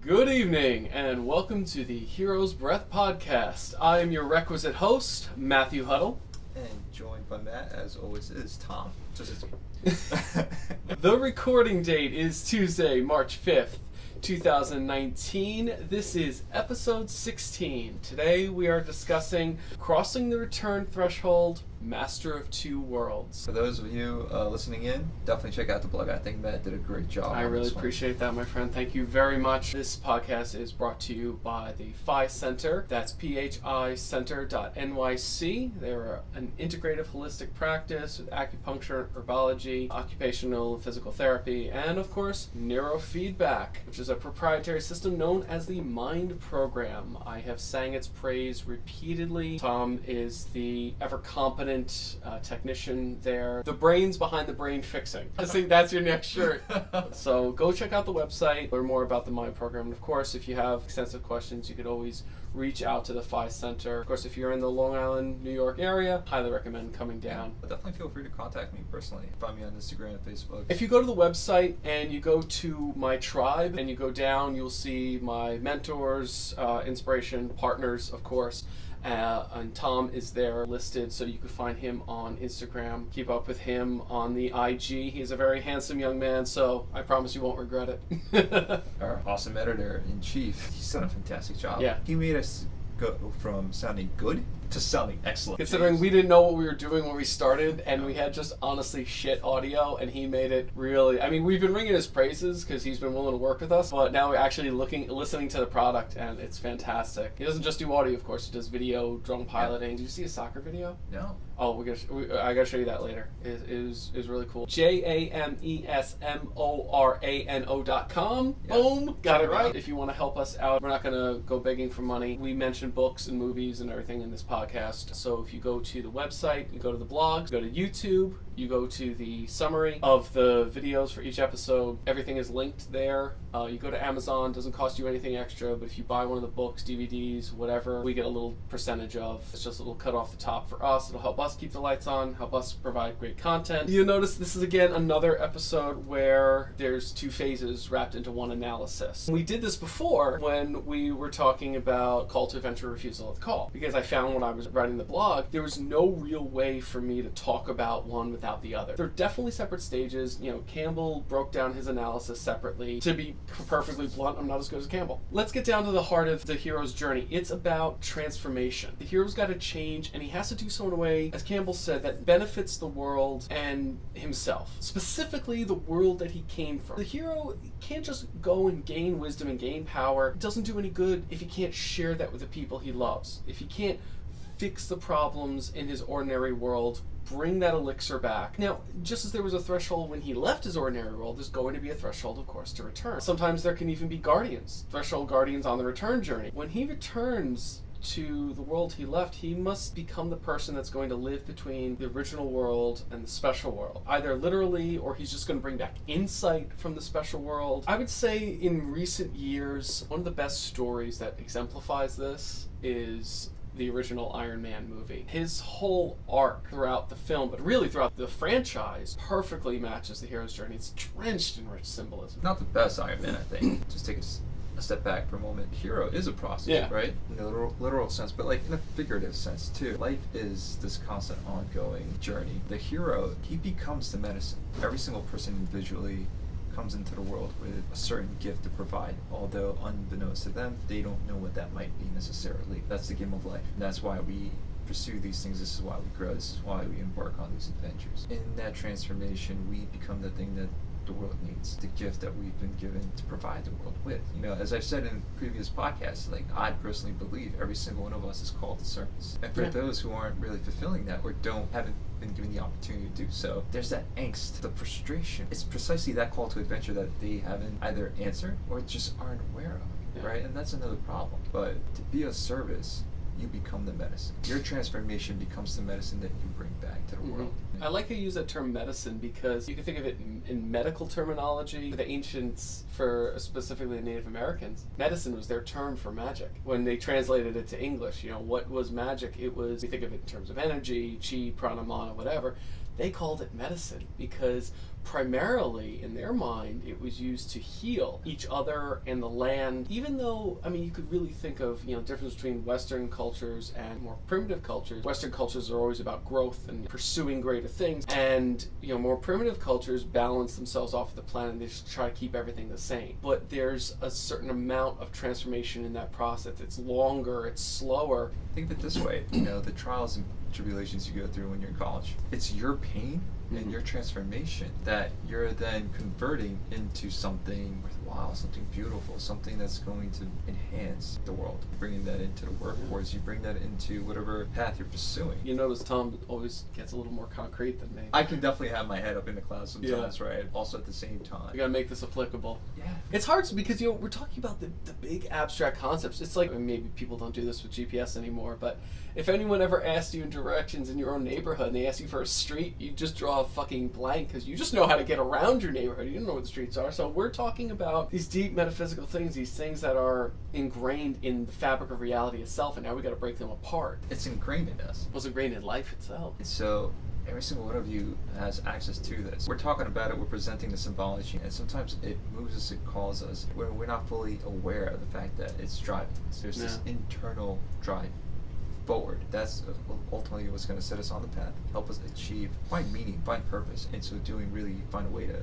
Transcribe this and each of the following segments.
Good evening, and welcome to the Hero's Breath podcast. I am your requisite host, Matthew Huddle. And joined by Matt, as always, is Tom. Just as The recording date is Tuesday, March 5th, 2019. This is episode 16. Today we are discussing Crossing the Return Threshold, Master of Two Worlds. For those of you listening in, definitely check out the blog. I think Matt did a great job. I really appreciate that, my friend. Thank you very much. This podcast is brought to you by the Phi Center. That's phicenter.nyc. They're an integrative holistic practice with acupuncture, herbology, occupational and physical therapy, and of course, neurofeedback, which is a proprietary system known as the Mind Program. I have sang its praise repeatedly. Tom is the ever competent technician there. The brains behind the brain fixing. I think that's your next shirt. So go check out the website, learn more about the Mind Program. And of course, if you have extensive questions, you could always reach out to the Phi Center. Of course, if you're in the Long Island, New York area, highly recommend coming down. Definitely feel free to contact me personally. Find me on Instagram and Facebook. If you go to the website and you go to my tribe and you go down, you'll see my mentors, inspiration, partners, of course. And Tom is there listed, so you can find him on Instagram. Keep up with him on the IG. He's a very handsome young man, so I promise you won't regret it. Our awesome editor-in-chief, he's done a fantastic job. Yeah. He made us go from sounding good to sounding excellent. Considering we didn't know what we were doing when we started, and we had just honestly shit audio, and he made it really... I mean, we've been ringing his praises because he's been willing to work with us, but now we're actually listening to the product, and it's fantastic. He doesn't just do audio, of course. He does video, drone piloting. Did you see a soccer video? No. Oh, I gotta show you that later. It was really cool. JAMESMORANO.com. Yes. Boom, got it right. If you want to help us out, we're not gonna go begging for money. We mention books and movies and everything in this podcast. So if you go to the website, you go to the blogs, go to YouTube, you go to the summary of the videos for each episode. Everything is linked there. You go to Amazon, doesn't cost you anything extra, but if you buy one of the books, DVDs, whatever, we get a little percentage of. It's just a little cut off the top for us. It'll help us keep the lights on, help us provide great content. You'll notice this is again another episode where there's two phases wrapped into one analysis. We did this before when we were talking about call to adventure, refusal of the call, because I found when I was writing the blog, there was no real way for me to talk about one without the other. They're definitely separate stages. You know, Campbell broke down his analysis separately. To be perfectly blunt, I'm not as good as Campbell. Let's get down to the heart of the hero's journey. It's about transformation. The hero's got to change, and he has to do so in a way, as Campbell said, that benefits the world and himself. Specifically, the world that he came from. The hero can't just go and gain wisdom and gain power. It doesn't do any good if he can't share that with the people he loves. If he can't fix the problems in his ordinary world, bring that elixir back. Now, just as there was a threshold when he left his ordinary world, there's going to be a threshold, of course, to return. Sometimes there can even be guardians, threshold guardians on the return journey. When he returns to the world he left, he must become the person that's going to live between the original world and the special world. Either literally, or he's just going to bring back insight from the special world. I would say in recent years, one of the best stories that exemplifies this is the original Iron Man movie. His whole arc throughout the film, but really throughout the franchise, perfectly matches the hero's journey. It's drenched in rich symbolism. Not the best Iron Man, I think. Just take a step back for a moment. Hero is a process, right? In the literal sense, but like in a figurative sense too. Life is this constant ongoing journey. The hero, he becomes the medicine. Every single person individually comes into the world with a certain gift to provide, although unbeknownst to them, they don't know what that might be necessarily. That's the game of life. And that's why we pursue these things. This is why we grow. This is why we embark on these adventures. In that transformation, we become the thing that the world needs, the gift that we've been given to provide the world with. You know, as I've said in previous podcasts, like I personally believe every single one of us is called to service. And for those who aren't really fulfilling that or haven't been given the opportunity to do so, there's that angst, the frustration. It's precisely that call to adventure that they haven't either answered or just aren't aware of, right? And that's another problem. But to be of service, you become the medicine. Your transformation becomes the medicine that you bring back to the world. I like to use that term medicine because you can think of it in medical terminology. For the ancients, for specifically the Native Americans, medicine was their term for magic. When they translated it to English, you know, what was magic? It was, we think of it in terms of energy, chi, prana, mana, whatever. They called it medicine because primarily, in their mind, it was used to heal each other and the land. Even though, I mean, you could really think of, difference between Western cultures and more primitive cultures. Western cultures are always about growth and pursuing greater things. And, more primitive cultures balance themselves off of the planet and they just try to keep everything the same. But there's a certain amount of transformation in that process. It's longer, it's slower. Think of it this way, the trials and tribulations you go through when you're in college, it's your pain and your transformation that you're then converting into something worthwhile, something beautiful, something that's going to enhance the world. Bringing that into the workforce, you bring that into whatever path you're pursuing. You notice Tom always gets a little more concrete than me. I can definitely have my head up in the clouds sometimes, right? Also at the same time. We gotta make this applicable. Yeah. It's hard because, we're talking about the big abstract concepts. It's like, maybe people don't do this with GPS anymore, but if anyone ever asked you in directions in your own neighborhood and they ask you for a street, you just draw a fucking blank because you just know how to get around your neighborhood. You don't know where the streets are. So we're talking about these deep metaphysical things, these things that are ingrained in the fabric of reality itself, and now we got to break them apart. It's ingrained in us. It was ingrained in life itself. And so every single one of you has access to this. We're talking about it, we're presenting the symbology, and sometimes it moves us, it calls us, where we're not fully aware of the fact that it's driving us. There's this internal drive forward. That's ultimately what's going to set us on the path, help us achieve, find meaning, find purpose, and so doing really find a way to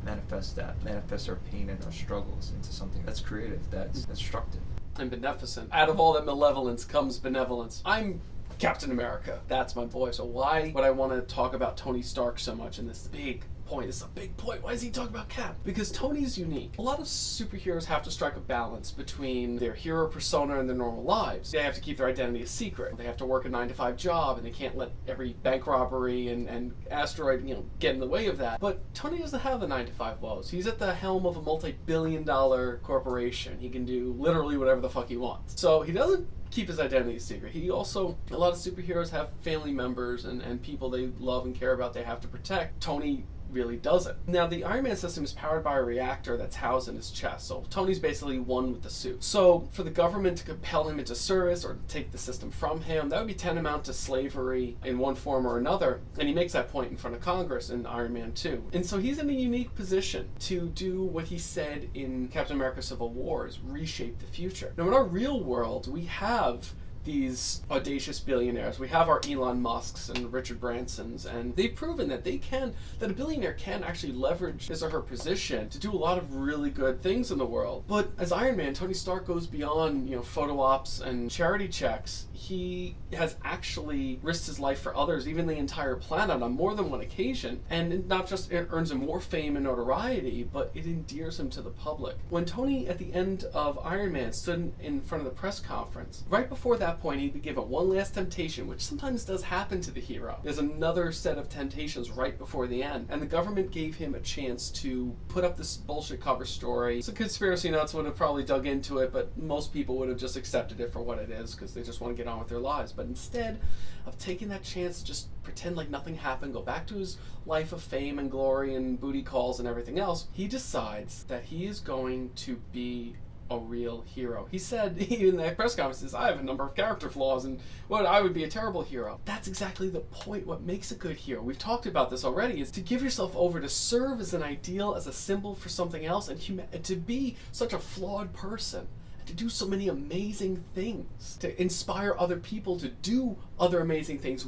manifest our pain and our struggles into something that's creative, that's constructive. And beneficent. Out of all that malevolence comes benevolence. I'm Captain America. That's my boy. So why would I want to talk about Tony Stark so much in this big point? It's a big point. Why is he talking about Cap? Because Tony's unique. A lot of superheroes have to strike a balance between their hero persona and their normal lives. They have to keep their identity a secret. They have to work a 9-to-5 job, and they can't let every bank robbery and asteroid, get in the way of that. But Tony doesn't have the 9-to-5 woes. He's at the helm of a multi-billion-dollar corporation. He can do literally whatever the fuck he wants. So he doesn't keep his identity secret. He also, a lot of superheroes have family members and people they love and care about they have to protect. Tony really doesn't. Now, the Iron Man system is powered by a reactor that's housed in his chest, so Tony's basically one with the suit. So for the government to compel him into service or to take the system from him, that would be tantamount to slavery in one form or another, and he makes that point in front of Congress in Iron Man 2. And so he's in a unique position to do what he said in Captain America Civil War, is reshape the future. Now, in our real world, we have these audacious billionaires. We have our Elon Musks and Richard Bransons, and they've proven that that a billionaire can actually leverage his or her position to do a lot of really good things in the world. But as Iron Man, Tony Stark goes beyond, photo ops and charity checks. He has actually risked his life for others, even the entire planet, on more than one occasion. And it not just earns him more fame and notoriety, but it endears him to the public. When Tony, at the end of Iron Man, stood in front of the press conference, right before that point, he'd be given one last temptation, which sometimes does happen to the hero. There's another set of temptations right before the end, and the government gave him a chance to put up this bullshit cover story. So conspiracy nuts would have probably dug into it, but most people would have just accepted it for what it is because they just want to get on with their lives. But instead of taking that chance to just pretend like nothing happened, go back to his life of fame and glory and booty calls and everything else, he decides that he is going to be a real hero. He said in that press conference, I have a number of character flaws and I would be a terrible hero. That's exactly the point. What makes a good hero, we've talked about this already, is to give yourself over, to serve as an ideal, as a symbol for something else, and to be such a flawed person, to do so many amazing things, to inspire other people to do other amazing things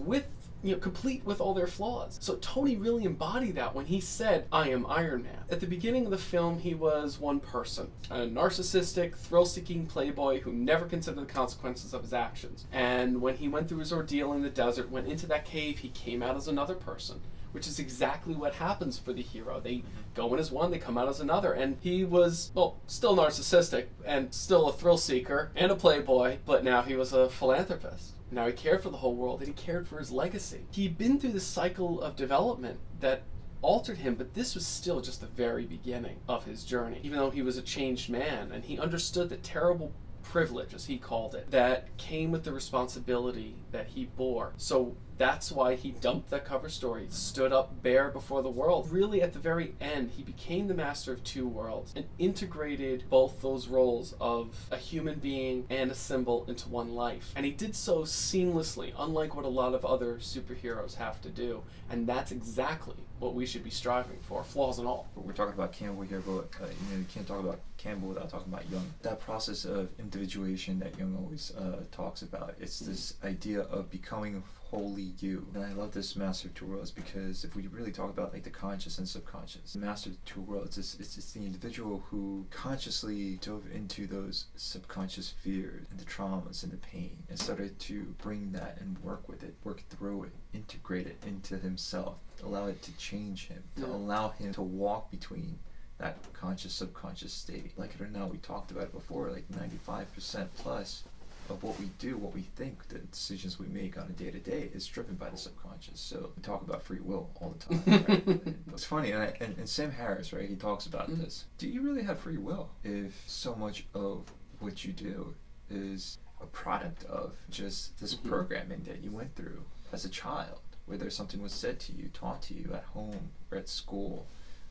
complete with all their flaws. So Tony really embodied that when he said, I am Iron Man. At the beginning of the film, he was one person, a narcissistic, thrill-seeking playboy who never considered the consequences of his actions. And when he went through his ordeal in the desert, went into that cave, he came out as another person, which is exactly what happens for the hero. They go in as one, they come out as another. And he was, still narcissistic and still a thrill seeker and a playboy, but now he was a philanthropist. Now he cared for the whole world, and he cared for his legacy. He'd been through this cycle of development that altered him, but this was still just the very beginning of his journey. Even though he was a changed man, and he understood the terrible privilege, as he called it, that came with the responsibility that he bore. So that's why he dumped that cover story, stood up bare before the world. Really, at the very end, he became the master of two worlds and integrated both those roles of a human being and a symbol into one life. And he did so seamlessly, unlike what a lot of other superheroes have to do. And that's exactly what we should be striving for, flaws and all. We're talking about Campbell here, but you can't talk about Campbell without talking about Jung. That process of individuation that Jung always talks about, it's this idea of becoming wholly you. And I love this Master of Two Worlds because if we really talk about like the conscious and subconscious, the Master of Two Worlds it's the individual who consciously dove into those subconscious fears and the traumas and the pain and started to bring that and work with it, work through it, integrate it into himself, allow it to change him, to allow him to walk between that conscious subconscious state. Like it or not, we talked about it before, like 95% plus of what we do, what we think, the decisions we make on a day-to-day is driven by the subconscious. So we talk about free will all the time, right? It's funny, and Sam Harris, right, he talks about this. Do you really have free will if so much of what you do is a product of just this programming that you went through as a child, whether something was said to you, taught to you at home or at school,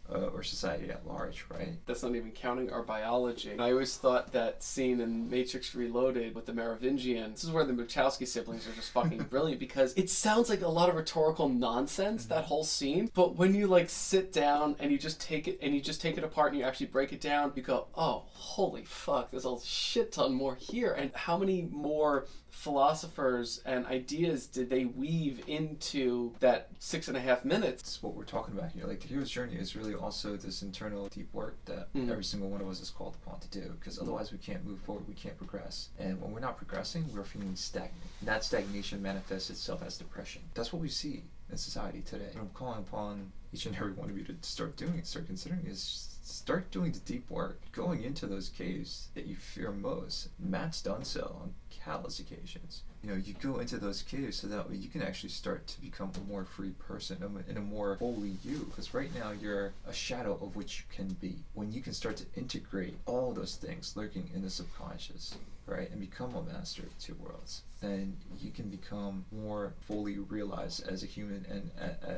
or society at large, right? That's not even counting our biology. And I always thought that scene in Matrix Reloaded with the Merovingian, this is where the Wachowski siblings are just fucking brilliant, because it sounds like a lot of rhetorical nonsense, that whole scene, but when you like sit down and you just take it apart and you actually break it down, you go, oh, holy fuck, there's a shit ton more here. And how many more philosophers and ideas did they weave into that 6.5 minutes? That's what we're talking about here. Like the hero's journey is really also this internal deep work that every single one of us is called upon to do, because otherwise we can't move forward, we can't progress. And when we're not progressing, we're feeling stagnant. And that stagnation manifests itself as depression. That's what we see in society today. What I'm calling upon each and every one of you to start considering is start doing the deep work, going into those caves that you fear most. Matt's done so on countless occasions. You go into those caves so that way you can actually start to become a more free person and a more wholly you. Because right now you're a shadow of what you can be. When you can start to integrate all those things lurking in the subconscious, right, and become a master of two worlds, then you can become more fully realized as a human and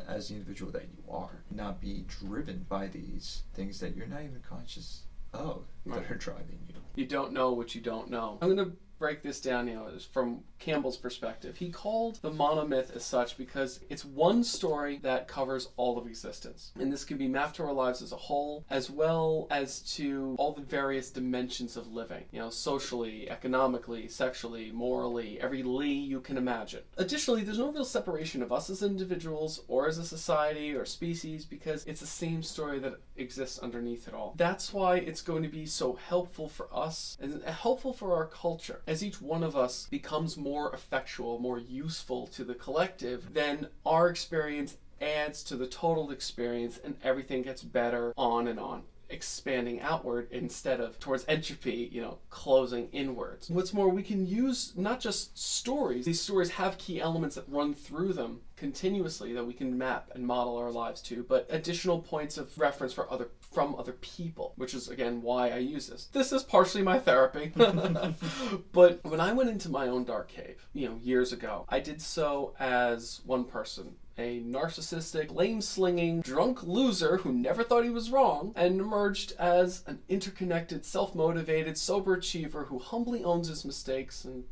as the individual that you are. Not be driven by these things that you're not even conscious of that are driving you. You don't know what you don't know. I'm going to break this down, from Campbell's perspective. He called the monomyth as such because it's one story that covers all of existence. And this can be mapped to our lives as a whole, as well as to all the various dimensions of living, socially, economically, sexually, morally, every Lee you can imagine. Additionally, there's no real separation of us as individuals or as a society or species, because it's the same story that exists underneath it all. That's why it's going to be so helpful for us and helpful for our culture. As each one of us becomes more effectual, more useful to the collective, then our experience adds to the total experience and everything gets better on and on, expanding outward instead of towards entropy, closing inwards. What's more, we can use not just stories. These stories have key elements that run through them continuously that we can map and model our lives to, but additional points of reference from other people, which is again why I use this. This is partially my therapy. But when I went into my own dark cave, years ago, I did so as one person. A narcissistic, blame-slinging, drunk loser who never thought he was wrong, and emerged as an interconnected, self-motivated, sober achiever who humbly owns his mistakes and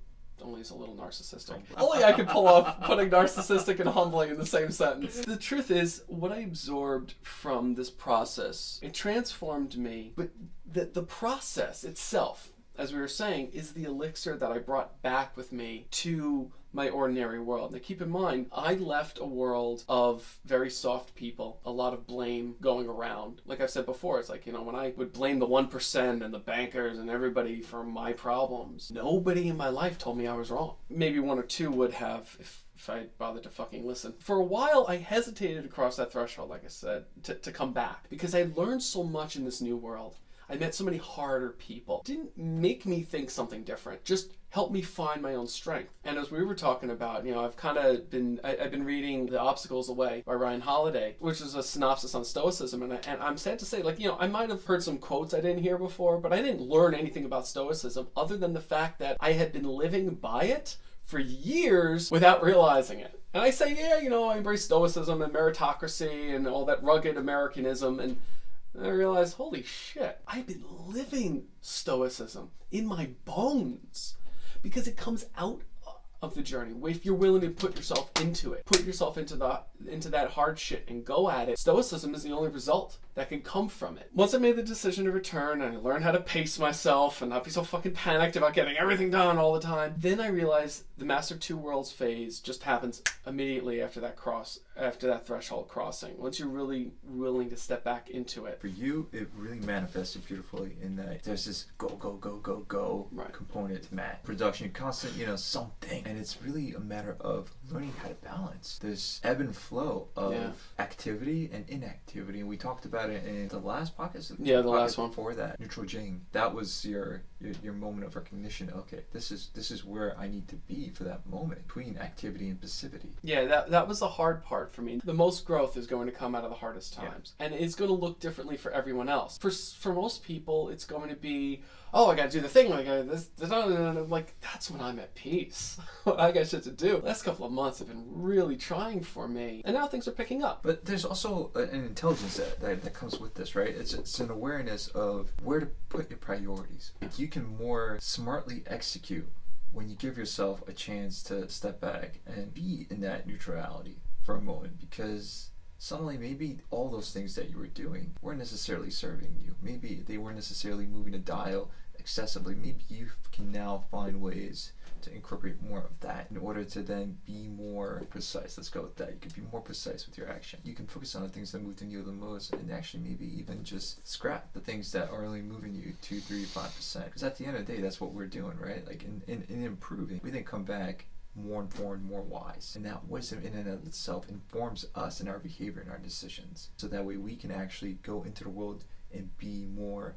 only is a little narcissistic. Only I could pull off putting narcissistic and humbling in the same sentence. The truth is, what I absorbed from this process, it transformed me, but the process itself, as we were saying, is the elixir that I brought back with me to my ordinary world. Now keep in mind, I left a world of very soft people, a lot of blame going around. Like I've said before, it's like, when I would blame the 1% and the bankers and everybody for my problems, nobody in my life told me I was wrong. Maybe one or two would have if I bothered to fucking listen. For a while, I hesitated to cross that threshold, like I said, to come back, because I learned so much in this new world. I met so many harder people. It didn't make me think something different, just helped me find my own strength. And as we were talking about, I've been reading The Obstacles Away by Ryan Holiday, which is a synopsis on Stoicism. And I'm sad to say, I might have heard some quotes I didn't hear before, but I didn't learn anything about Stoicism other than the fact that I had been living by it for years without realizing it. And I say, I embrace Stoicism and meritocracy and all that rugged Americanism, and I realized, holy shit, I've been living Stoicism in my bones, because it comes out of the journey, if you're willing to put yourself into it, put yourself into that hard shit and go at it, stoicism is the only result that can come from it. Once I made the decision to return and I learned how to pace myself and not be so fucking panicked about getting everything done all the time, then I realized the Master of Two Worlds phase just happens immediately after that threshold crossing. Once you're really willing to step back into it. For you, it really manifested beautifully in that there's this go right. component to Matt. Production, constant, something. And it's really a matter of learning how to balance this ebb and flow of activity and inactivity. And we talked about it in the last podcast. The last one. Before that, Neutral Jing. That was your moment of recognition. Okay, this is where I need to be for that moment between activity and passivity. Yeah, that was the hard part for me. The most growth is going to come out of the hardest times. Yeah. And it's going to look differently for everyone else. For most people, it's going to be, oh, I got to do the thing. I got this. Like, that's when I'm at peace. I got shit to do. The last couple of months have been really trying for me. And now things are picking up. But there's also an intelligence that comes with this, right? It's an awareness of where to put your priorities. Like, you can more smartly execute when you give yourself a chance to step back and be in that neutrality for a moment, because suddenly maybe all those things that you were doing weren't necessarily serving you. Maybe they weren't necessarily moving the dial excessively. Maybe you can now find ways to incorporate more of that in order to then be more precise. Let's go with that. You can be more precise with your action. You can focus on the things that move the needle the most, and actually maybe even just scrap the things that are only moving you 2, 3, 5%. Because at the end of the day, that's what we're doing, right? Like in improving, we then come back more informed, more wise. And that wisdom in and of itself informs us in our behavior and our decisions. So that way we can actually go into the world and be more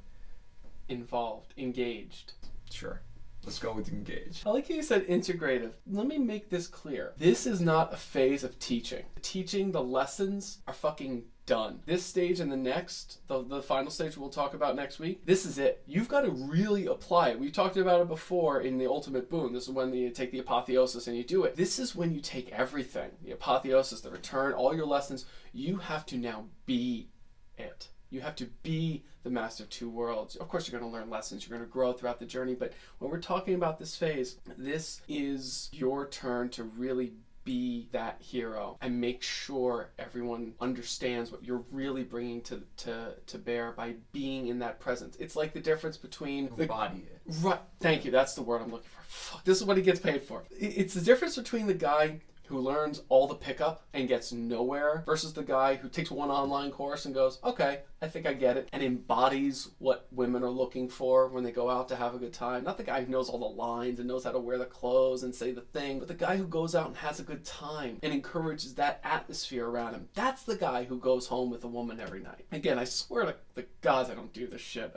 involved, engaged. Sure. Let's go with engage. I like how you said integrative. Let me make this clear. This is not a phase of teaching. Teaching, the lessons are fucking done. This stage and the next, the final stage we'll talk about next week, this is it. You've got to really apply it. We talked about it before in the Ultimate Boon. This is when you take the apotheosis and you do it. This is when you take everything, the apotheosis, the return, all your lessons. You have to now be it. You have to be the Master of Two Worlds. Of course, you're going to learn lessons. You're going to grow throughout the journey. But when we're talking about this phase, this is your turn to really be that hero and make sure everyone understands what you're really bringing to bear by being in that presence. It's like the difference between embody it. Right. Thank you. That's the word I'm looking for. Fuck. This is what he gets paid for. It's the difference between the guy who learns all the pickup and gets nowhere versus the guy who takes one online course and goes, okay, I think I get it, and embodies what women are looking for when they go out to have a good time. Not the guy who knows all the lines and knows how to wear the clothes and say the thing, but the guy who goes out and has a good time and encourages that atmosphere around him. That's the guy who goes home with a woman every night. Again, I swear to the gods I don't do this shit.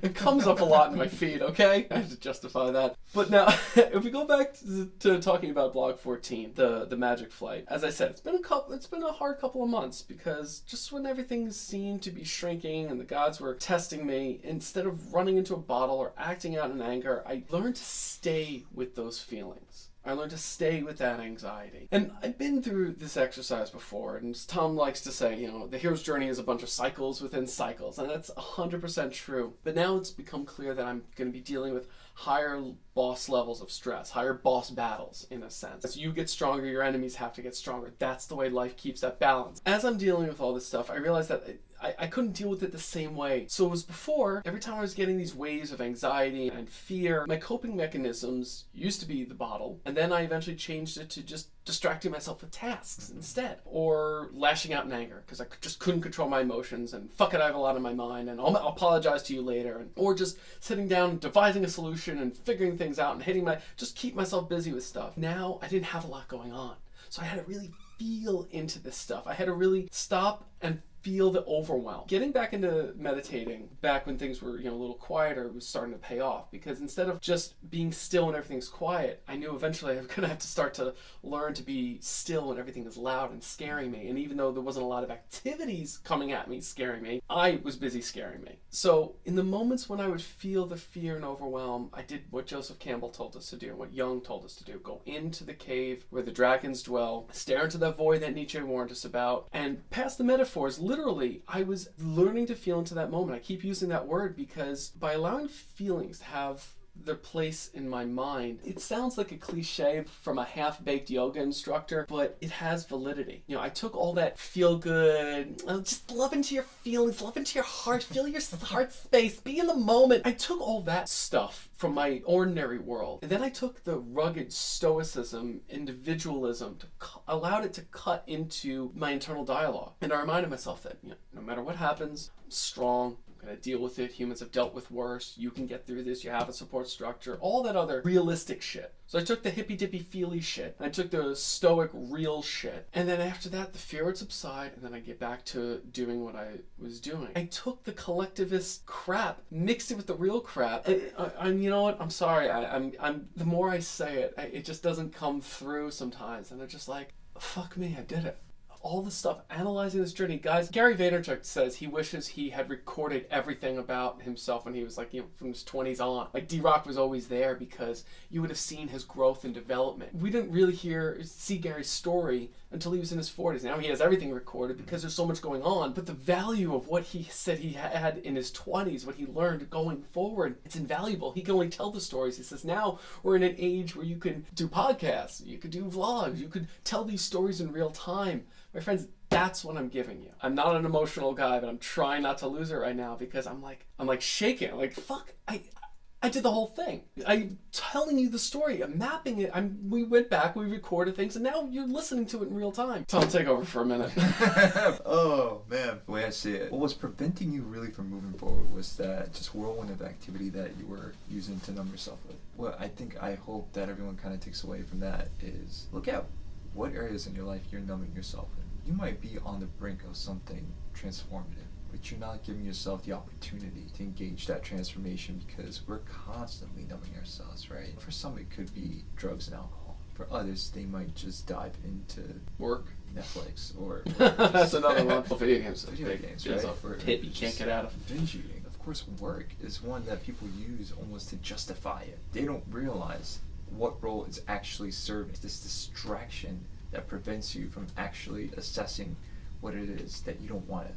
It comes up a lot in my feed, okay? I have to justify that. But now, if we go back to talking about Blog 14, the Magic Flight, as I said, it's been a hard couple of months, because just when everything seemed to be shrinking and the gods were testing me, instead of running into a bottle or acting out in anger, I learned to stay with those feelings. I learned to stay with that anxiety. And I've been through this exercise before, and as Tom likes to say, the hero's journey is a bunch of cycles within cycles, and that's 100% true. But now it's become clear that I'm going to be dealing with higher boss levels of stress, higher boss battles, in a sense. As you get stronger, your enemies have to get stronger. That's the way life keeps that balance. As I'm dealing with all this stuff, I realized that I couldn't deal with it the same way. So it was before, every time I was getting these waves of anxiety and fear, my coping mechanisms used to be the bottle, and then I eventually changed it to just distracting myself with tasks instead, or lashing out in anger because I just couldn't control my emotions, and fuck it, I have a lot on my mind, and I'll apologize to you later, or just sitting down and devising a solution and figuring things out and just keep myself busy with stuff. Now I didn't have a lot going on, so I had to really feel into this stuff. I had to really stop and feel the overwhelm. Getting back into meditating, back when things were a little quieter, was starting to pay off, because instead of just being still when everything's quiet, I knew eventually I was going to have to start to learn to be still when everything is loud and scaring me. And even though there wasn't a lot of activities coming at me scaring me, I was busy scaring me. So in the moments when I would feel the fear and overwhelm, I did what Joseph Campbell told us to do, what Jung told us to do. Go into the cave where the dragons dwell, stare into that void that Nietzsche warned us about, and pass the metaphors. Literally, I was learning to feel into that moment. I keep using that word because by allowing feelings to have their place in my mind. It sounds like a cliche from a half-baked yoga instructor, but it has validity. You know, I took all that feel good, just love into your feelings, love into your heart, feel your heart space, be in the moment. I took all that stuff from my ordinary world, and then I took the rugged stoicism, individualism, allowed it to cut into my internal dialogue. And I reminded myself that, you know, no matter what happens, I'm strong. I'm gonna deal with it. Humans have dealt with worse. You can get through this. You have a support structure. All that other realistic shit. So I took the hippy dippy feely shit, and I took the stoic real shit, and then after that the fear would subside, and then I get back to doing what I was doing. I took the collectivist crap, mixed it with the real crap, and you know what? I'm sorry. I'm the more I say it, it just doesn't come through sometimes, and I'm just like, fuck me, I did it. All this stuff, analyzing this journey. Guys, Gary Vaynerchuck says he wishes he had recorded everything about himself when he was like, you know, from his 20s on. Like D-Rock was always there because you would have seen his growth and development. We didn't really see Gary's story until he was in his 40s. Now he has everything recorded because there's so much going on. But the value of what he said he had in his 20s, what he learned going forward, it's invaluable. He can only tell the stories. He says now we're in an age where you can do podcasts, you could do vlogs, you could tell these stories in real time. My friends, that's what I'm giving you. I'm not an emotional guy, but I'm trying not to lose it right now because I'm like shaking. I'm like, fuck, I did the whole thing. I'm telling you the story. I'm mapping it. We went back, we recorded things, and now you're listening to it in real time. Tom, take over for a minute. Oh, man. The way I see it, what was preventing you really from moving forward was that just whirlwind of activity that you were using to numb yourself with. What I hope that everyone kind of takes away from that is look at what areas in your life you're numbing yourself in. You might be on the brink of something transformative, but you're not giving yourself the opportunity to engage that transformation because we're constantly numbing ourselves, right? For some, it could be drugs and alcohol. For others, they might just dive into work, Netflix, or that's another one. Video games, right? Or pit you can't get out of. Binge eating. Of course, work is one that people use almost to justify it. They don't realize what role it's actually serving. This distraction that prevents you from actually assessing what it is that you don't want to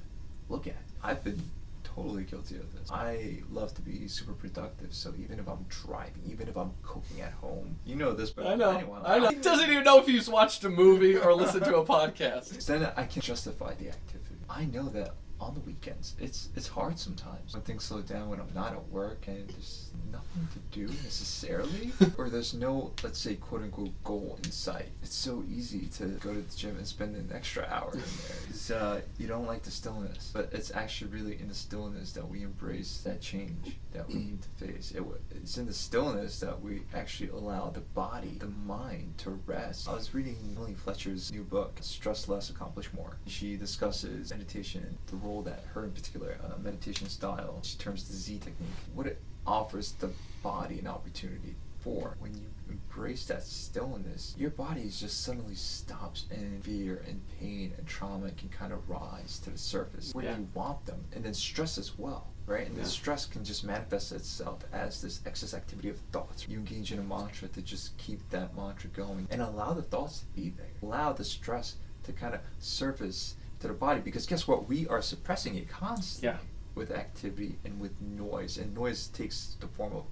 look at. I've been totally guilty of this. I love to be super productive, so even if I'm driving, even if I'm cooking at home, you know this better than anyone. I know. He doesn't even know if he's watched a movie or listened to a podcast. Then I can justify the activity. I know that on the weekends, it's hard sometimes when things slow down, when I'm not at work and there's nothing to do necessarily, or there's no, let's say, quote-unquote goal in sight. It's so easy to go to the gym and spend an extra hour in there because you don't like the stillness, but it's actually really in the stillness that we embrace that change that we need to face. It's in the stillness that we actually allow the body, the mind to rest. I was reading Millie Fletcher's new book, Stress Less, Accomplish More. She discusses meditation, the role that her in particular meditation style, she terms the Z technique, what it offers the body an opportunity for. When you embrace that stillness, your body just suddenly stops, and fear and pain and trauma can kind of rise to the surface where you want them, and then stress as well. Right? And the stress can just manifest itself as this excess activity of thoughts. You engage in a mantra to just keep that mantra going and allow the thoughts to be there. Allow the stress to kind of surface to the body, because guess what? We are suppressing it constantly with activity and with noise. And noise takes the form of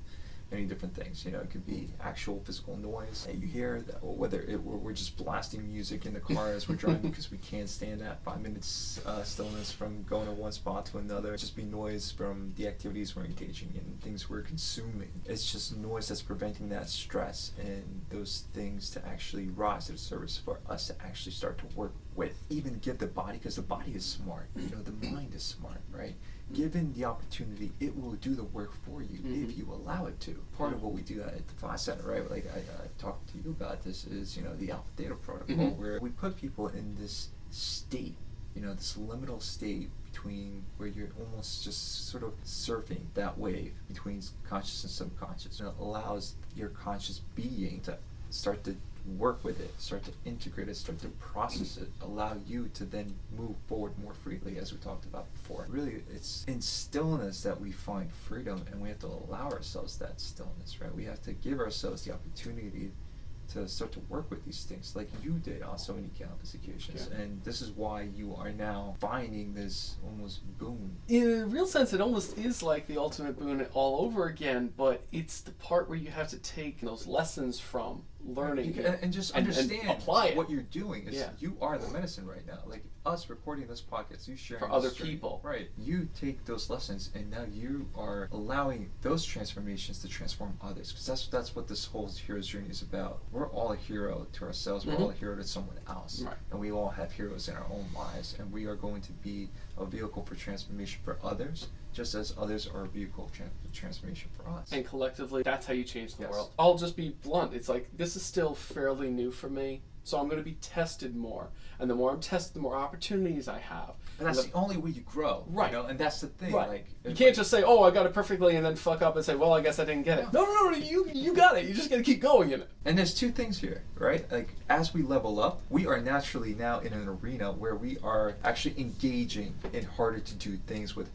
many different things. You know, it could be actual physical noise that you hear, that, or whether we're just blasting music in the car as we're driving because we can't stand that 5 minutes stillness from going to one spot to another. Just be noise from the activities we're engaging in, things we're consuming. It's just noise that's preventing that stress and those things to actually rise to the surface for us to actually start to work with. Even give the body, because the body is smart. You know, the mind is smart, right? Given the opportunity, it will do the work for you if you allow it to. Part of what we do at the Phi Center, right? Like I talked to you about this, is, you know, the Alpha Theta protocol, where we put people in this state, you know, this liminal state between where you're almost just sort of surfing that wave between conscious and subconscious. And it allows your conscious being to start to work with it, start to integrate it, start to process it, allow you to then move forward more freely, as we talked about before. Really, it's in stillness that we find freedom, and we have to allow ourselves that stillness, right? We have to give ourselves the opportunity to start to work with these things like you did on so many countless occasions. Yeah. And this is why you are now finding this almost boon. In a real sense, it almost is like the ultimate boon all over again, but it's the part where you have to take those lessons from learning and just understand and apply it. What you're doing is you are the medicine right now. Like us recording this podcast, you sharing for this other journey, people. right? You take those lessons and now you are allowing those transformations to transform others, because that's what this whole hero's journey is about. We're all a hero to ourselves. We're all a hero to someone else, Right. and we all have heroes in our own lives, and we are going to be a vehicle for transformation for others, just as others are a vehicle of transformation for us. And collectively, that's how you change the Yes. world. I'll just be blunt. It's like, this is still fairly new for me, so I'm going to be tested more. And the more I'm tested, the more opportunities I have. But that's the only way you grow, right? You know? And that's the thing. Right. Like you can't just say, "Oh, I got it perfectly," and then fuck up and say, "Well, I guess I didn't get it." No, you got it. You just got to keep going in it. And there's two things here, right? Like, as we level up, we are naturally now in an arena where we are actually engaging in harder to do things with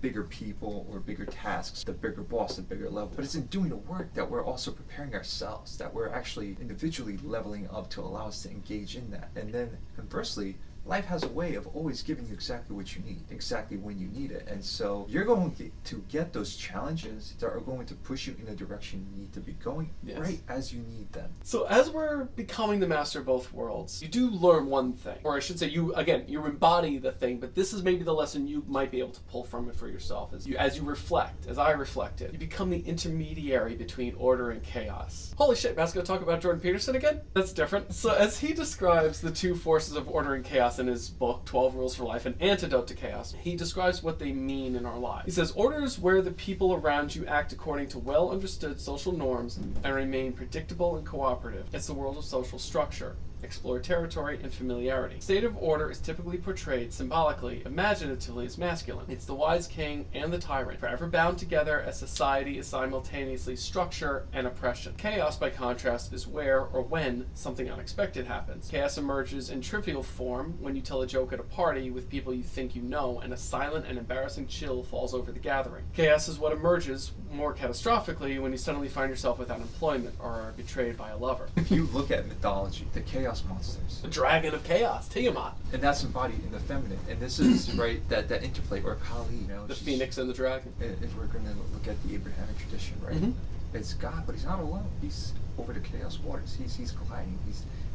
bigger people or bigger tasks, the bigger boss, the bigger level. But it's in doing the work that we're also preparing ourselves, that we're actually individually leveling up to allow us to engage in that. And then conversely, life has a way of always giving you exactly what you need, exactly when you need it. And so you're going to get those challenges that are going to push you in the direction you need to be going, right as you need them. So as we're becoming the master of both worlds, you do learn one thing. Or I should say, you embody the thing, but this is maybe the lesson you might be able to pull from it for yourself. As you reflect, as I reflected, you become the intermediary between order and chaos. Holy shit, Matt's going to talk about Jordan Peterson again? That's different. So as he describes the two forces of order and chaos in his book, 12 Rules for Life, An Antidote to Chaos, he describes what they mean in our lives. He says, order is where the people around you act according to well-understood social norms and remain predictable and cooperative. It's the world of social structure. Explore territory and familiarity. State of order is typically portrayed symbolically, imaginatively as masculine. It's the wise king and the tyrant, forever bound together as society is simultaneously structure and oppression. Chaos, by contrast, is where or when something unexpected happens. Chaos emerges in trivial form when you tell a joke at a party with people you think you know, and a silent and embarrassing chill falls over the gathering. Chaos is what emerges more catastrophically when you suddenly find yourself without employment or are betrayed by a lover. If you look at mythology, the chaos monsters, The dragon of chaos, Tiamat. and that's embodied in the feminine, and this is right that interplay, or Kali, you know, The phoenix and the dragon. If we're going to look at the Abrahamic tradition, right, it's God, but he's not alone. He's over the chaos waters. He's gliding.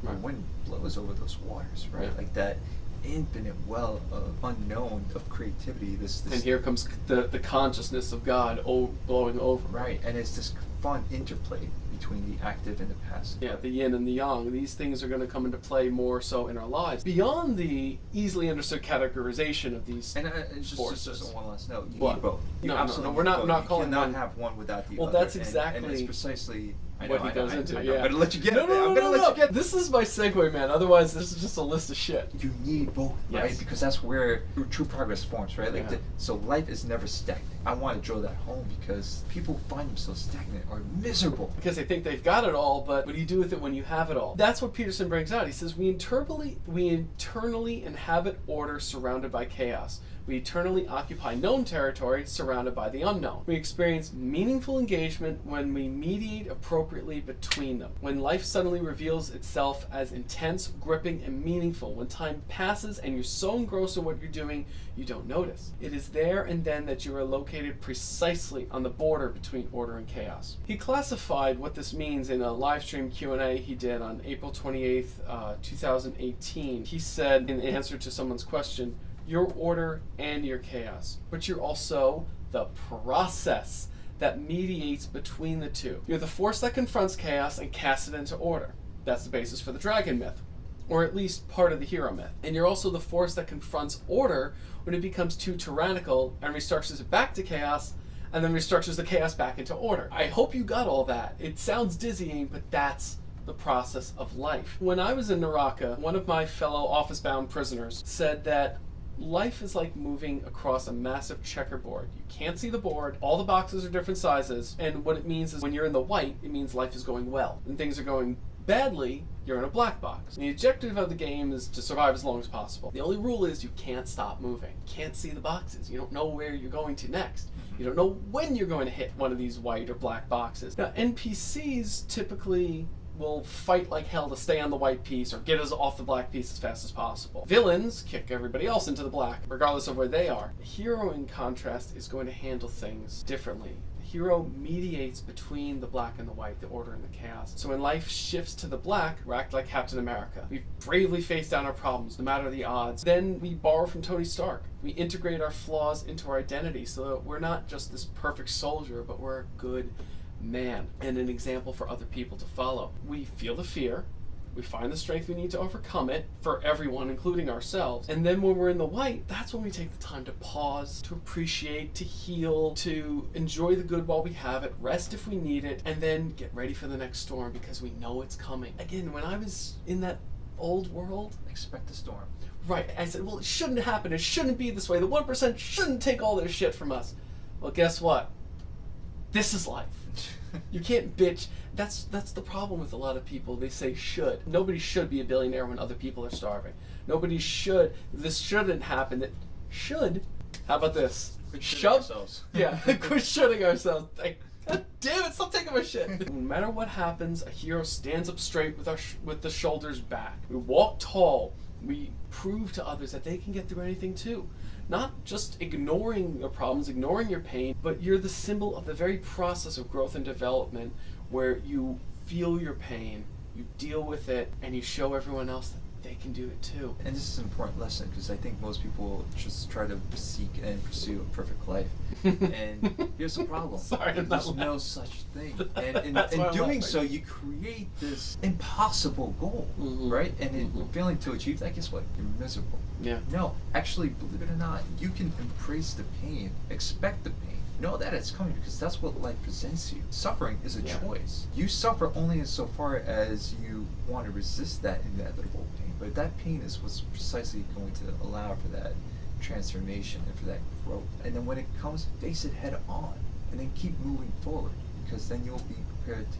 The wind blows over those waters, right? Like that infinite well of unknown of creativity. This and here comes the consciousness of God blowing over. Right, and it's this fun interplay between the active and the passive. Yeah, the yin and the yang. These things are going to come into play more so in our lives. Beyond the easily understood categorization of these forces. Just one last note. You What? need both. You No, absolutely we're need not both. calling you cannot one. have one without the other. Well, that's and exactly it's precisely what he goes into. I'm Yeah. gonna let you get no, it. no, I'm no, gonna no, let you get. This is my segue, man. Otherwise, this is just a list of shit. You need both, right? Yes. Because that's where true progress forms, right? Like Yeah. so life is never stagnant. I want to drill that home because people find themselves stagnant or miserable. Because they think they've got it all, but what do you do with it when you have it all? That's what Peterson brings out. He says, we internally inhabit order surrounded by chaos. We eternally occupy known territory surrounded by the unknown. We experience meaningful engagement when we mediate appropriately between them. When life suddenly reveals itself as intense, gripping, and meaningful. When time passes and you're so engrossed in what you're doing, you don't notice. It is there and then that you are located precisely on the border between order and chaos. He classified what this means in a live stream Q&A he did on April 28th, 2018. He said, in answer to someone's question, you're order and you're chaos, but you're also the process that mediates between the two. You're the force that confronts chaos and casts it into order. That's the basis for the dragon myth, or at least part of the hero myth. And you're also the force that confronts order when it becomes too tyrannical and restructures it back to chaos, and then restructures the chaos back into order. I hope you got all that. It sounds dizzying, but that's the process of life. When I was in Naraka, one of my fellow office-bound prisoners said that life is like moving across a massive checkerboard. You can't see the board, all the boxes are different sizes, and what it means is when you're in the white, it means life is going well. When things are going badly, you're in a black box. The objective of the game is to survive as long as possible. The only rule is you can't stop moving. You can't see the boxes. You don't know where you're going to next. You don't know when you're going to hit one of these white or black boxes. Now, NPCs typically will fight like hell to stay on the white piece or get us off the black piece as fast as possible. Villains kick everybody else into the black, regardless of where they are. A hero, in contrast, is going to handle things differently. Hero mediates between the black and the white, the order and the chaos. So when life shifts to the black, we act like Captain America. We bravely face down our problems, no matter the odds. Then we borrow from Tony Stark. We integrate our flaws into our identity so that we're not just this perfect soldier, but we're a good man and an example for other people to follow. We feel the fear. We find the strength we need to overcome it for everyone, including ourselves. And then when we're in the white, that's when we take the time to pause, to appreciate, to heal, to enjoy the good while we have it, rest if we need it, and then get ready for the next storm because we know it's coming. Again, when I was in that old world, expect the storm. Right. I said, well, it shouldn't happen. It shouldn't be this way. The 1% shouldn't take all their shit from us. Well, guess what? This is life. You can't bitch. That's the problem with a lot of people. They say should. Nobody should be a billionaire when other people are starving. Nobody should. This shouldn't happen. That should. How about this? Quit shitting ourselves. Yeah, quit shitting ourselves. God damn it, stop taking my shit. No matter what happens, a hero stands up straight with the shoulders back. We walk tall. We prove to others that they can get through anything too. Not just ignoring your problems, ignoring your pain, but you're the symbol of the very process of growth and development where you feel your pain, you deal with it, and you show everyone else that they can do it too. And this is an important lesson because I think most people just try to seek and pursue a perfect life. And here's the problem. Sorry, there's no such thing. And in doing so, you create this impossible goal, right? And in failing to achieve that, guess what? You're miserable. Yeah. No, actually, believe it or not, you can embrace the pain, expect the pain. Know that it's coming because that's what life presents you. Suffering is a choice. You suffer only insofar as you want to resist that inevitable pain. But that pain is what's precisely going to allow for that transformation and for that growth. And then when it comes, face it head on. And then keep moving forward. Because then you'll be prepared to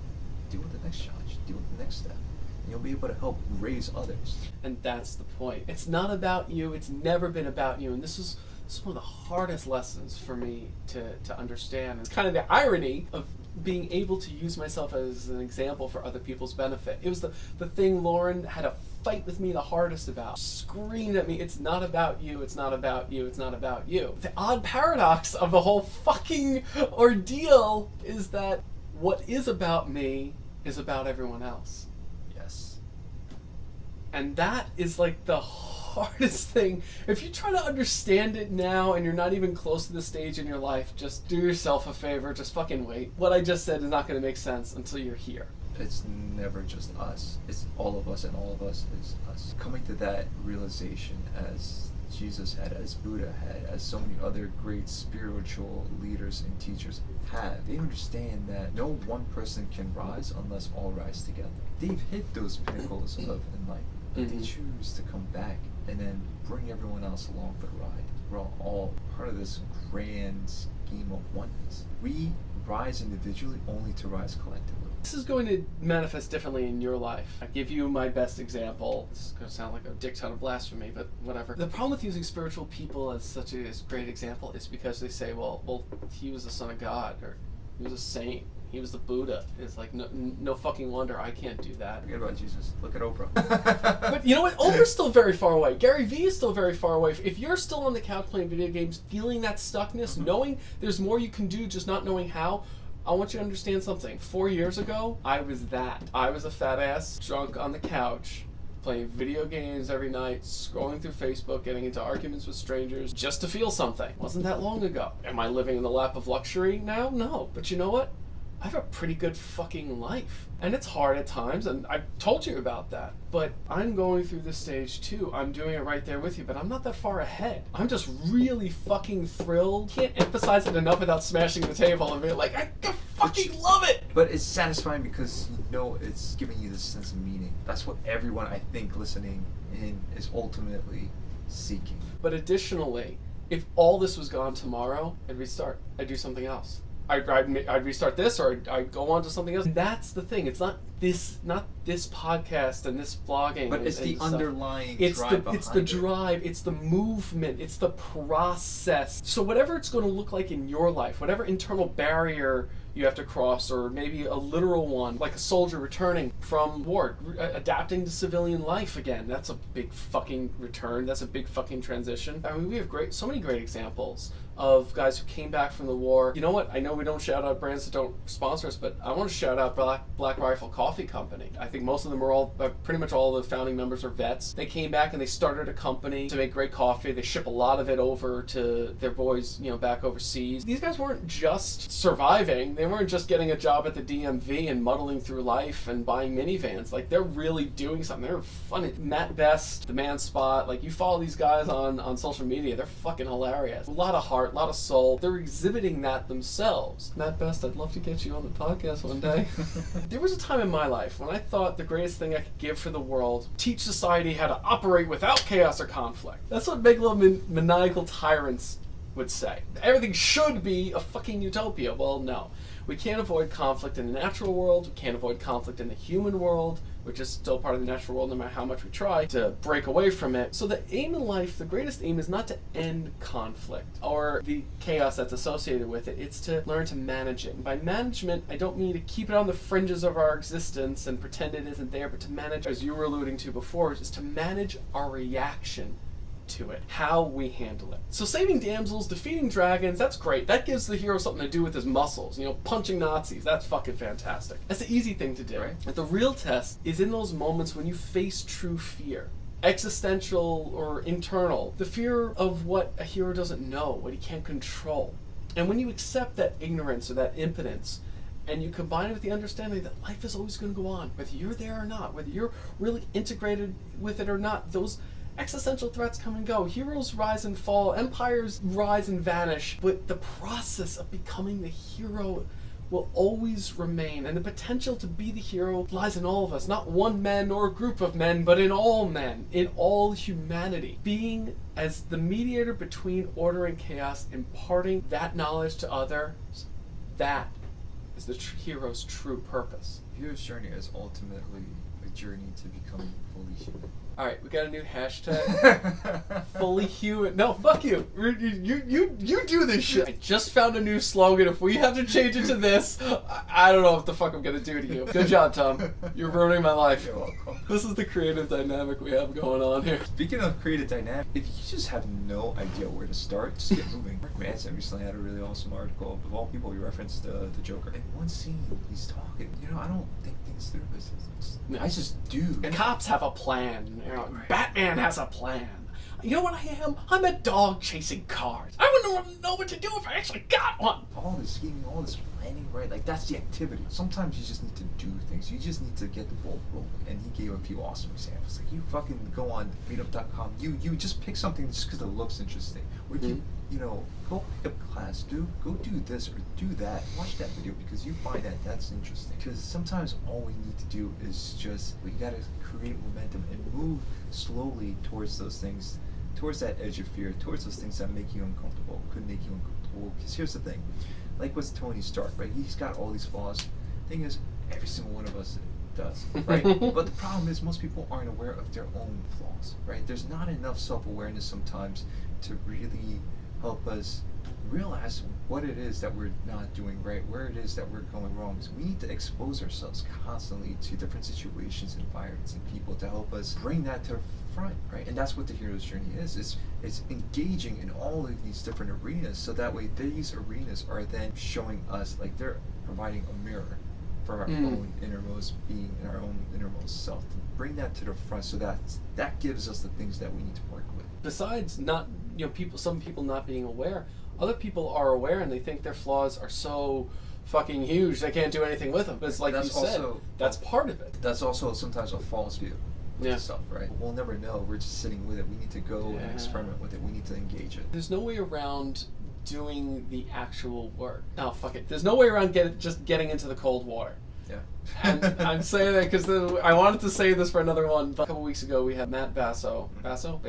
deal with the next challenge, deal with the next step. And you'll be able to help raise others. And that's the point. It's not about you. It's never been about you. And this is one of the hardest lessons for me to understand. It's kind of the irony of being able to use myself as an example for other people's benefit. It was the thing Lauren had a fight with me the hardest about. Screamed at me, it's not about you, it's not about you, it's not about you. The odd paradox of the whole fucking ordeal is that what is about me is about everyone else. Yes. And that is like the hardest thing. If you try to understand it now and you're not even close to the stage in your life, just do yourself a favor, just fucking wait. What I just said is not going to make sense until you're here. It's never just us. It's all of us, and all of us is us. Coming to that realization as Jesus had, as Buddha had, as so many other great spiritual leaders and teachers have. They understand that no one person can rise unless all rise together. They've hit those pinnacles of enlightenment, but they choose to come back and then bring everyone else along for the ride. We're all part of this grand scheme of oneness. We rise individually only to rise collectively. This is going to manifest differently in your life. I give you my best example. This is going to sound like a dick ton of blasphemy, but whatever. The problem with using spiritual people as such a great example is because they say, well, he was the son of God, or he was a saint. He was the Buddha. It's like, no fucking wonder I can't do that. Forget about Jesus. Look at Oprah. But you know what? Oprah's still very far away. Gary Vee is still very far away. If you're still on the couch playing video games, feeling that stuckness, knowing there's more you can do, just not knowing how, I want you to understand something. 4 years ago, I was that. I was a fat ass, drunk on the couch, playing video games every night, scrolling through Facebook, getting into arguments with strangers, just to feel something. Wasn't that long ago. Am I living in the lap of luxury now? No. But you know what? I have a pretty good fucking life. And it's hard at times, and I've told you about that. But I'm going through this stage too. I'm doing it right there with you, but I'm not that far ahead. I'm just really fucking thrilled. Can't emphasize it enough without smashing the table and being like, I fucking love it! But it's satisfying because you know it's giving you this sense of meaning. That's what everyone, I think, listening in is ultimately seeking. But additionally, if all this was gone tomorrow, I'd restart. I'd do something else. I'd restart this, or I'd go on to something else. And that's the thing. It's not this podcast and this vlogging. But it's the underlying drive behind it. It's the drive. It's the movement. It's the process. So whatever it's going to look like in your life, whatever internal barrier you have to cross, or maybe a literal one, like a soldier returning from war, adapting to civilian life again. That's a big fucking return. That's a big fucking transition. I mean, we have so many great examples of guys who came back from the war. You know what? I know we don't shout out brands that don't sponsor us, but I want to shout out Black Rifle Coffee Company. I think most of them are pretty much all the founding members are vets. They came back and they started a company to make great coffee. They ship a lot of it over to their boys, back overseas. These guys weren't just surviving. They weren't just getting a job at the DMV and muddling through life and buying minivans. Like, they're really doing something. They're funny. Matt Best, The Man Spot, like, you follow these guys on social media. They're fucking hilarious. A lot of heart, a lot of soul. They're exhibiting that themselves. Matt Best, I'd love to get you on the podcast one day. There was a time in my life when I thought the greatest thing I could give for the world, teach society how to operate without chaos or conflict. That's what megalomaniacal tyrants would say. Everything should be a fucking utopia. Well, no. We can't avoid conflict in the natural world. We can't avoid conflict in the human world, which is still part of the natural world no matter how much we try to break away from it. So the aim in life, the greatest aim, is not to end conflict or the chaos that's associated with it. It's to learn to manage it. And by management, I don't mean to keep it on the fringes of our existence and pretend it isn't there, but to manage, as you were alluding to before, is to manage our reaction to it, how we handle it. So saving damsels, defeating dragons, that's great. That gives the hero something to do with his muscles. Punching Nazis, that's fucking fantastic. That's the easy thing to do. Right. But the real test is in those moments when you face true fear. Existential or internal. The fear of what a hero doesn't know, what he can't control. And when you accept that ignorance or that impotence, and you combine it with the understanding that life is always going to go on, whether you're there or not, whether you're really integrated with it or not, those existential threats come and go. Heroes rise and fall. Empires rise and vanish. But the process of becoming the hero will always remain. And the potential to be the hero lies in all of us. Not one man or a group of men, but in all men. In all humanity. Being as the mediator between order and chaos, imparting that knowledge to others, that is the hero's true purpose. The hero's journey is ultimately a journey to becoming fully human. Alright, we got a new hashtag. Fully human. No, fuck you. You do this shit. I just found a new slogan. If we have to change it to this, I don't know what the fuck I'm gonna do to you. Good job, Tom. You're ruining my life. You're welcome. This is the creative dynamic we have going on here. Speaking of creative dynamic, if you just have no idea where to start, just get moving. Mark Manson recently had a really awesome article. Of all people, he referenced the Joker. In one scene, he's talking. I don't think things through. I just do. And cops have a plan. Batman has a plan. You know what I am? I'm a dog chasing cars. I wouldn't know what to do if I actually got one. All this scheming, all this planning, right? Like, that's the activity. Sometimes you just need to do things. You just need to get the ball rolling. And he gave a few awesome examples. Like, you fucking go on meetup.com. You just pick something just because it looks interesting. Or go pick up class. Go do this or do that. Watch that video because you find that that's interesting. Because sometimes all we need to do is we gotta create momentum and move slowly towards those things, towards that edge of fear, towards those things that make you uncomfortable, could make you uncomfortable. Because here's the thing, like with Tony Stark, right? He's got all these flaws. Thing is, every single one of us does, right? But the problem is most people aren't aware of their own flaws, right? There's not enough self-awareness sometimes to really help us realize what it is that we're not doing right, where it is that we're going wrong. So we need to expose ourselves constantly to different situations, environments, and people to help us bring that to the front, right? And that's what the hero's journey is. It's engaging in all of these different arenas, so that way these arenas are then showing us, like they're providing a mirror for our own innermost being and our own innermost self, to bring that to the front, so that gives us the things that we need to work with. Besides some people not being aware, other people are aware and they think their flaws are so fucking huge they can't do anything with them. But it's like you said, that's part of it. That's also sometimes a false view of stuff, right? We'll never know. We're just sitting with it. We need to go and experiment with it. We need to engage it. There's no way around doing the actual work. No, fuck it. There's no way around just getting into the cold water. Yeah. And I'm saying that because I wanted to say this for another one. But a couple weeks ago, we had Matt Basso. Basso.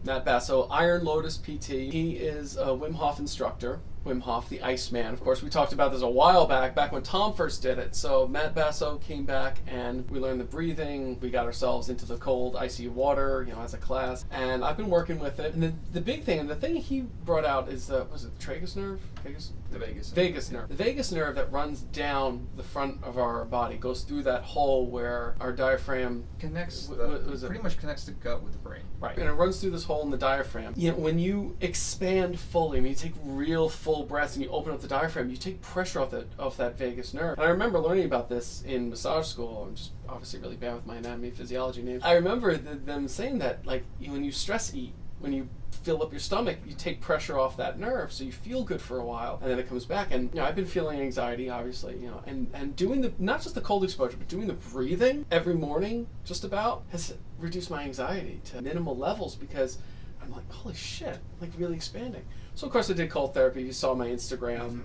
Matt Basso, Iron Lotus PT. He is a Wim Hof instructor. Wim Hof, the Iceman. Of course, we talked about this a while back when Tom first did it. So Matt Basso came back and we learned the breathing. We got ourselves into the cold, icy water, as a class. And I've been working with it. And the big thing, and the thing he brought out is, was it the tragus nerve? vagus? The vagus. Vagus nerve. The vagus nerve that runs down the front of our body goes through that hole where our diaphragm connects. Pretty much connects the gut with the brain. Right, and it runs through this hole in the diaphragm. You know, when you expand fully, I mean, you take real full breaths and you open up the diaphragm, you take pressure off that vagus nerve. And I remember learning about this in massage school. I'm just obviously really bad with my anatomy physiology names. I remember them saying that, like, when you stress eat, when you fill up your stomach, you take pressure off that nerve, so you feel good for a while, and then it comes back. And I've been feeling anxiety, obviously, and doing the, not just the cold exposure, but doing the breathing every morning, just about, has reduced my anxiety to minimal levels, because I'm like, holy shit, like really expanding. So of course I did cold therapy. You saw my Instagram.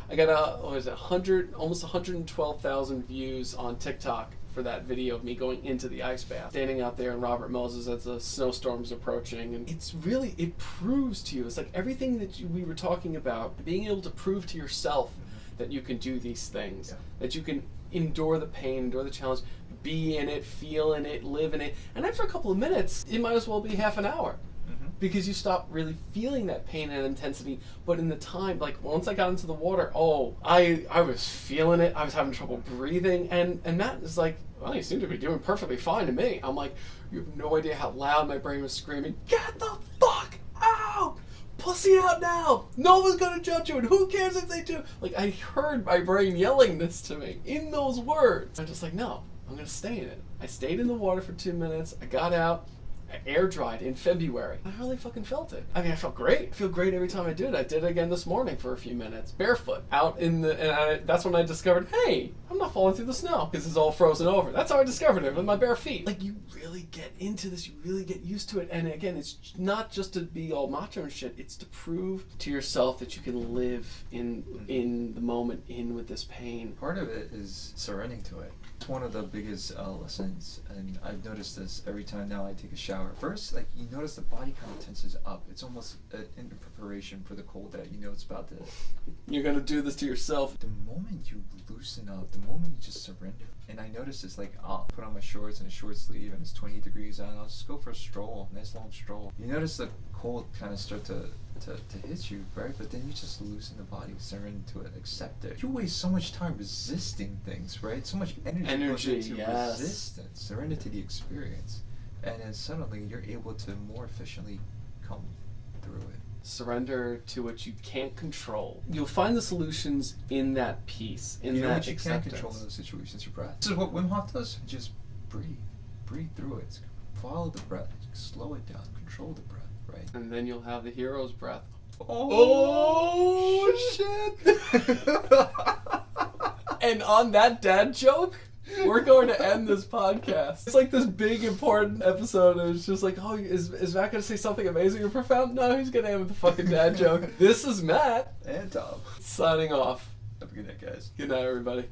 I got almost 112,000 views on TikTok for that video of me going into the ice bath, standing out there in Robert Moses as the snowstorm's approaching. And it proves to you, it's like everything that we were talking about, being able to prove to yourself that you can do these things, that you can endure the pain, endure the challenge, be in it, feel in it, live in it. And after a couple of minutes, it might as well be half an hour. Because you stop really feeling that pain and intensity. But in the time, like once I got into the water, I was feeling it. I was having trouble breathing, and Matt is like, well, you seem to be doing perfectly fine to me. I'm like, you have no idea how loud my brain was screaming, get the fuck out! Pussy out now! No one's gonna judge you, and who cares if they do? Like, I heard my brain yelling this to me in those words. I'm just like, no, I'm gonna stay in it. I stayed in the water for 2 minutes. I got out. Air dried in February. I really fucking felt it. I mean, I felt great. I feel great every time I do it. I did it again this morning for a few minutes, barefoot, out in the, that's when I discovered, hey, I'm not falling through the snow because it's all frozen over. That's how I discovered it, with my bare feet. Like, you really get into this, you really get used to it. And again, it's not just to be all macho and shit, it's to prove to yourself that you can live in the moment, in with this pain. Part of it is surrendering to it. It's one of the biggest lessons, and I've noticed this every time now I take a shower. First, like, you notice the body kind of tenses up. It's almost in preparation for the cold that you know it's about to. You're gonna do this to yourself. The moment you loosen up, the moment you just surrender, and I notice this, like, I'll put on my shorts and a short sleeve, and it's 28 degrees out, and I'll just go for a stroll, nice long stroll. You notice the cold kind of start to hit you, right? But then you just loosen the body, surrender to it, accept it. You waste so much time resisting things, right? So much energy goes into resistance, surrender to the experience. And then suddenly you're able to more efficiently come through it. Surrender to what you can't control. You'll find the solutions in that peace, in that acceptance. You can't control in those situations, your breath. This is what Wim Hof does. Just breathe. Breathe through it. Follow the breath. Slow it down. Control the breath. Right. And then you'll have the hero's breath. Oh shit! And on that dad joke, we're going to end this podcast. It's like this big important episode, and it's just like, oh, is Matt going to say something amazing or profound? No, he's going to end with the fucking dad joke. This is Matt. And Tom. Signing off. Have a good night, guys. Good night, everybody.